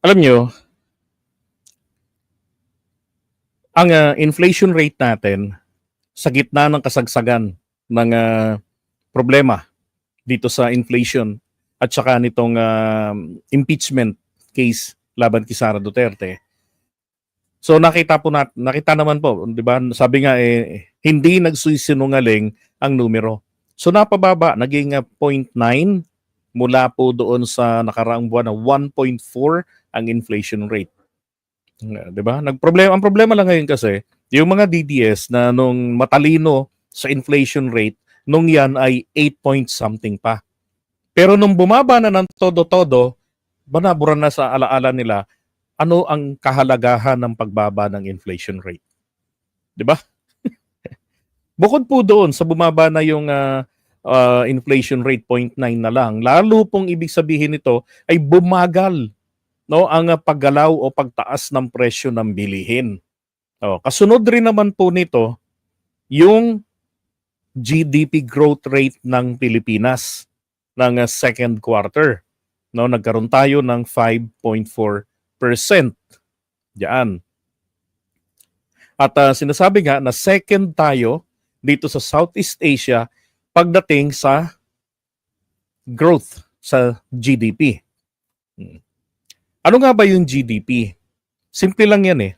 Alam nyo, ang inflation rate natin sa gitna ng kasagsagan ng problema dito sa inflation at saka nitong impeachment case laban kay Sara Duterte. So nakita naman po, 'di ba? Sabi nga hindi nagsisinungaling ang numero. So napababa, naging 0.9 mula po doon sa nakaraang buwan na 1.4 ang inflation rate. 'Di ba? Ang problema lang ngayon kasi, yung mga DDS na nung matalino sa inflation rate, nung yan ay 8 point something pa. Pero nung bumaba na ng todo-todo, banabura na sa alaala nila ano ang kahalagahan ng pagbaba ng inflation rate. 'Di ba? Bukod po doon sa bumaba na yung inflation rate 0.9 na lang, lalo pong ibig sabihin nito ay bumagal ang paggalaw o pagtaas ng presyo ng bilihin. Kasunod rin naman po nito yung GDP growth rate ng Pilipinas ng second quarter. Nagkaroon tayo ng 5.4%. Diyan. At sinasabi nga na second tayo dito sa Southeast Asia pagdating sa growth sa GDP. Ano nga ba yung GDP? Simple lang yan eh.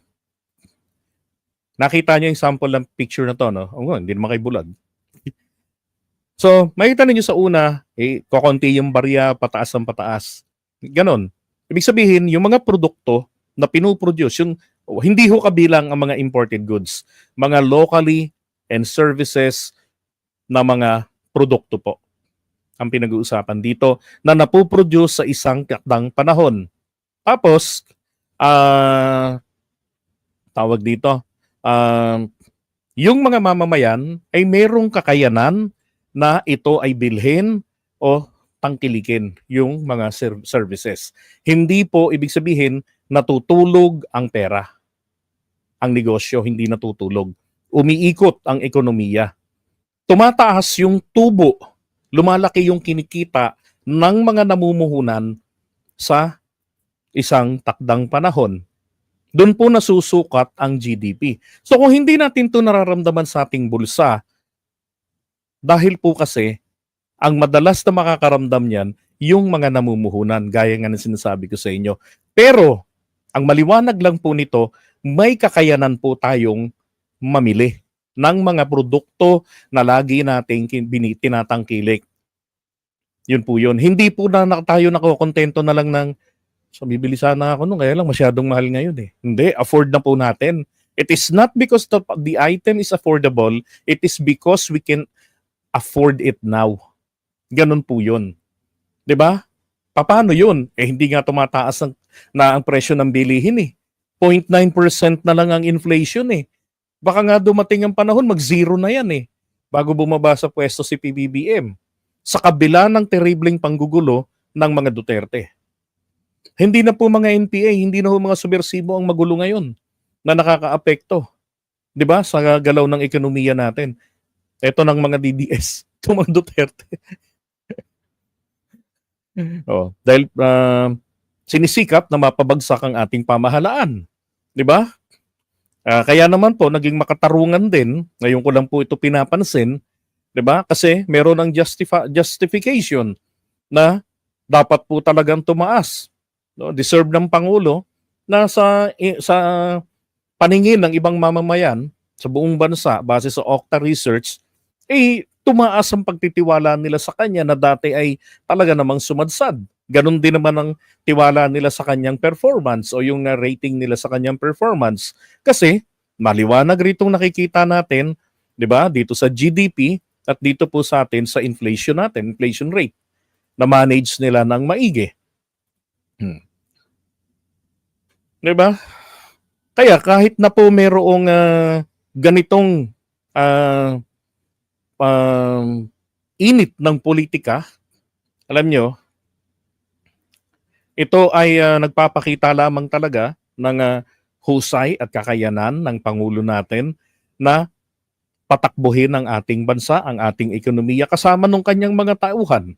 Nakita niyo yung sample ng picture na to, no? Hindi naman kayo bulag. So, makita niyo sa una, kokonti yung barya, pataas ang pataas. Ganon. Ibig sabihin, yung mga produkto na pinuproduce, yung hindi ho kabilang ang mga imported goods, mga locally and services na mga produkto po ang pinag-uusapan dito na napoproduce sa isang takdang panahon. Tapos, tawag dito, yung mga mamamayan ay merong kakayanan na ito ay bilhin o tangkilikin yung mga services. Hindi po ibig sabihin natutulog ang pera. Ang negosyo hindi natutulog. Umiikot ang ekonomiya. Tumataas yung tubo. Lumalaki yung kinikita ng mga namumuhunan sa isang takdang panahon. Doon po nasusukat ang GDP. So kung hindi natin ito nararamdaman sa ating bulsa, dahil po kasi ang madalas na makakaramdam niyan yung mga namumuhunan, gaya nga ng sinasabi ko sa inyo. Pero ang maliwanag lang po nito, may kakayanan po tayong mamili ng mga produkto na lagi nating tinatangkilik. Yun po yun. Hindi po na tayo nakokontento na lang ng so bibili sana ako nung kaya lang masyadong mahal ngayon eh. Hindi, afford na po natin. It is not because the item is affordable, it is because we can afford it now. Ganun po yun. 'Di ba? Paano yun? Hindi nga tumataas ang presyo ng bilihin eh. 0.9% na lang ang inflation eh. Baka nga dumating ang panahon, mag-zero na yan eh. Bago bumaba sa pwesto si PBBM. Sa kabila ng terribleng panggugulo ng mga Duterte. Hindi na po mga NPA, hindi na po mga subversibo ang magulo ngayon na nakakaapekto. 'Di ba? Sa galaw ng ekonomiya natin. Ito ng mga DDS, itong mga Duterte. Dahil sinisikap na mapabagsak ang ating pamahalaan. 'Di ba? Kaya naman po naging makatarungan din, ngayon ko lang po ito pinapansin, 'di ba? Kasi meron ng justification na dapat po talagang tumaas. Deserve ng Pangulo na sa paningin ng ibang mamamayan sa buong bansa base sa Okta Research, tumaas ang pagtitiwala nila sa kanya na dati ay talaga namang sumadsad. Ganon din naman ang tiwala nila sa kanyang performance o yung rating nila sa kanyang performance. Kasi maliwanag ritong nakikita natin, 'di ba, dito sa GDP at dito po sa atin sa inflation natin, inflation rate na manage nila ng maigi. 'Di ba? Kaya kahit na po mayroong ganitong init ng politika, alam nyo, ito ay nagpapakita lamang talaga ng husay at kakayanan ng Pangulo natin na patakbuhin ang ating bansa, ang ating ekonomiya kasama ng kanyang mga tauhan.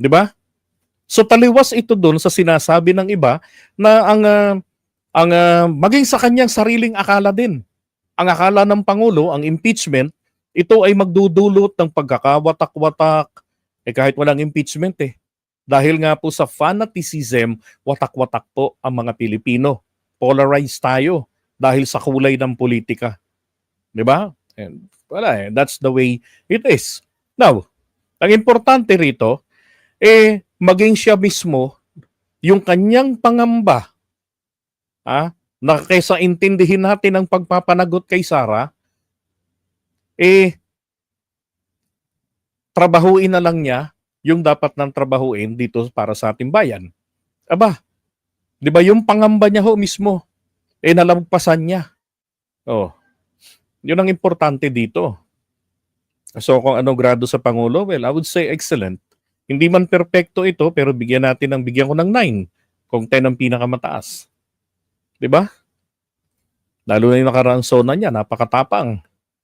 'Di ba? So taliwas ito doon sa sinasabi ng iba na maging sa kanyang sariling akala din. Ang akala ng Pangulo, ang impeachment, ito ay magdudulot ng pagkakawatak-watak, kahit walang impeachment Dahil nga po sa fanaticism, watak-watak po ang mga Pilipino. Polarized tayo dahil sa kulay ng politika. Di ba? And wala that's the way it is. Now, ang importante rito, maging siya mismo, yung kanyang pangamba, na kaysa intindihin natin ang pagpapanagot kay Sara, trabahuin na lang niya yung dapat nang trabahuin dito para sa ating bayan. Aba, di ba yung pangamba niya mismo, nalagpasan niya. Yun ang importante dito. So kung anong grado sa Pangulo, well, I would say excellent. Hindi man perpekto ito, pero bigyan ko ng 9 kung 10 ang pinakamataas. Di ba? Lalo na yung nakaraang sona niya, napakatapang.